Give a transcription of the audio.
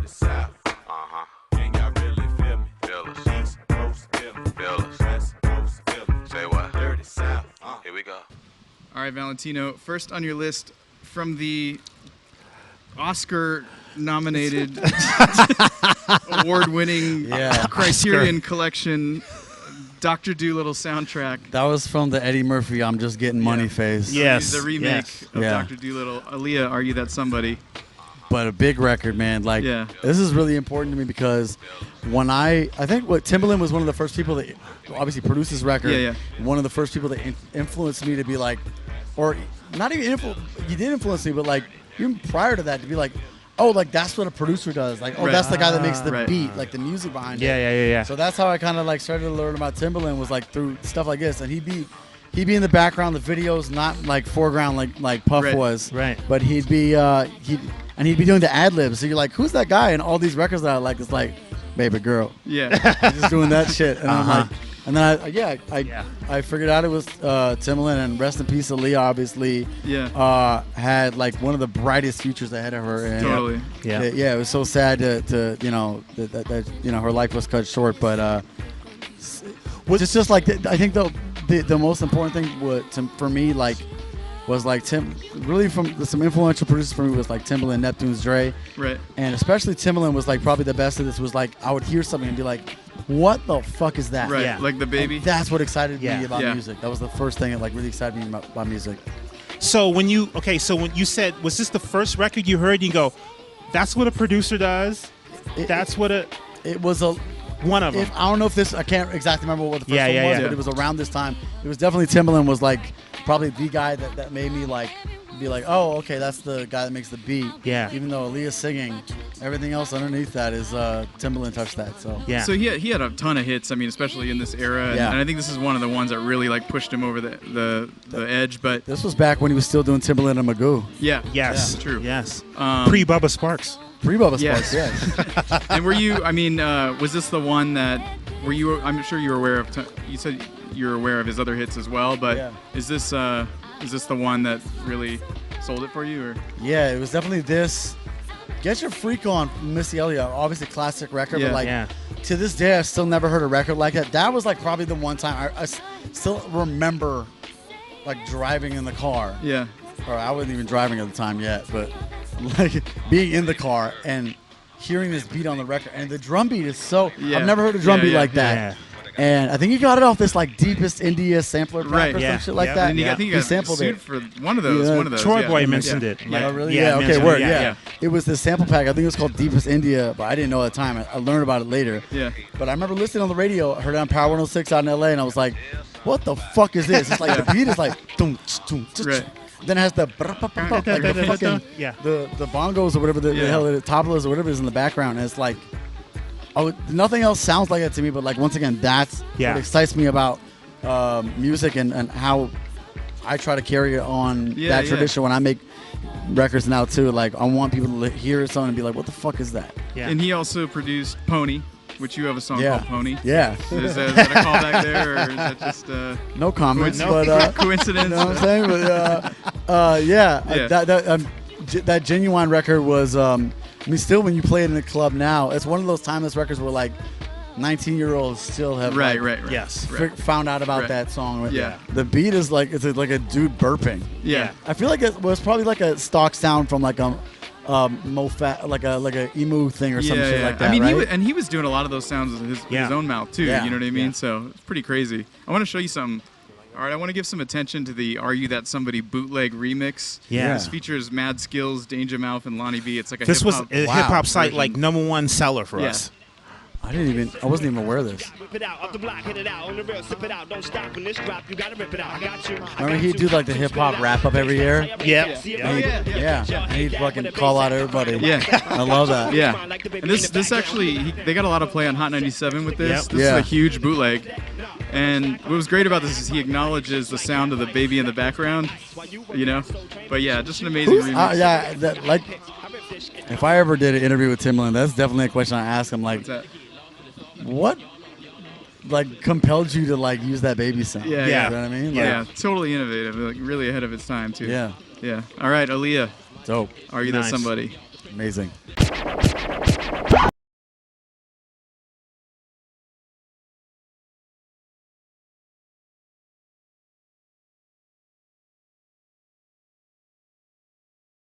Dirty South. Can y'all really feel me? Feel us. East Coast, feel me. Feel us. West Coast, feel me. Say what? Dirty South. Here we go. All right, Valentino, first on your list from the Oscar-nominated, award-winning Criterion Collection Dr. Dolittle soundtrack. That was from the Eddie Murphy I'm Just Getting Money phase. Yes. The remake of Dr. Dolittle. Aaliyah, Are You That Somebody? But a big record, man. Like, this is really important to me because when I think what Timbaland was one of the first people that obviously produced this record. One of the first people that influenced me to be like, or not even he did influence me, but like even prior to that to be like, oh, like that's what a producer does. Like, oh, that's the guy that makes the beat, like the music behind it. Yeah. So that's how I kind of like started to learn about Timbaland was like through stuff like this, and he'd be in the background, the videos, not like foreground like Puff was. Right. But he'd be doing the ad libs. So you're like, who's that guy? And all these records that I like, it's like, baby girl. Yeah. He's just doing that shit, and I'm like. And then I figured out it was Timbaland, and rest in peace, Aaliyah obviously had like one of the brightest futures ahead of her. And totally. It was so sad to that her life was cut short. But just like I think the most important thing for me was like Tim, really from some influential producers for me was like Timbaland, Neptune's Dre, right, and especially Timbaland was like probably the best of this. Was like I would hear something and be like, what the fuck is that? Right, like The Baby. And that's what excited me about music. That was the first thing that like really excited me about music. So when you said, was this the first record you heard? You go, that's what a producer does. It was one of them. I don't know if this. I can't exactly remember what the first one was, but it was around this time. It was definitely Timbaland was like probably the guy that made me like be like, oh, okay, that's the guy that makes the beat. Yeah. Even though Aaliyah's singing, everything else underneath that is Timbaland touched that. So So he had a ton of hits. I mean, especially in this era. And I think this is one of the ones that really like pushed him over the edge. But this was back when he was still doing Timbaland and Magoo. Yeah. Yes. Yeah. True. Yes. Pre-Bubba Sparks. Pre-Bubba Sparks. Yes. And were you? I mean, was this the one that? Were you? I'm sure you were aware of. You said you were aware of his other hits as well. But is this the one that really sold it for you? Or? Yeah, it was definitely this. Get Your Freak On, Missy Elliott. Obviously, classic record. But like to this day, I still never heard a record like that. That was like probably the one time I still remember like driving in the car. Yeah. Or I wasn't even driving at the time yet, but like being in the car and hearing this beat on the record, and the drum beat is so. I've never heard a drum beat like that. Yeah. And I think he got it off this like Deepest India sampler pack or some shit like that. And I think he sampled it for one of those. One of those. Troy Boy mentioned it. Oh, really? Yeah. Okay. Word. Yeah. It was the sample pack. I think it was called Deepest India, but I didn't know at the time. I learned about it later. Yeah. But I remember listening on the radio. I heard it on Power 106 out in LA, and I was like, "What the fuck is this?" It's like the beat is like, "Dum, dum, right." Then it has the like the fucking the bongos or whatever the hell the tablas or whatever is in the background, and it's like. Oh, nothing else sounds like that to me, but like once again, that's what excites me about music and how I try to carry it on that tradition when I make records now too. Like I want people to hear something and be like, "What the fuck is that?" Yeah. And he also produced Pony, which you have a song called Pony. Yeah. Is that a callback there, or is that just no comments? Coincidence? You know what I'm saying? But that Genuine record was. I mean, still, when you play it in a club now, it's one of those timeless records where, like, 19-year-olds still have found out about that song. Yeah. The beat is like it's like a dude burping. Yeah. I feel like it was probably like a stock sound from like a like a emu thing or some shit like that. I mean, right? he was doing a lot of those sounds with his own mouth too. Yeah. You know what I mean? So it's pretty crazy. I want to show you something. All right, I want to give some attention to the "Are You That Somebody" bootleg remix. Yeah. This features Mad Skills, Danger Mouse, and Lonnie B. It's like a this was hip-hop a hip hop site version. like #1 seller for us. I wasn't even aware of this. Remember he'd do like the hip hop wrap up every year? And he'd fucking call out everybody. Yeah. I love that. Yeah. And this actually, they got a lot of play on Hot 97 with this. Yep. This is a huge bootleg. And what was great about this is he acknowledges the sound of the baby in the background, you know? But yeah, just an amazing remix. If I ever did an interview with Timbaland, that's definitely a question I ask him. Like, what, like, compelled you to like use that baby sound? Yeah. You know what I mean? Yeah, totally innovative, like really ahead of its time too. Yeah. Yeah. All right, Aaliyah. Dope. Are You That Somebody? Amazing.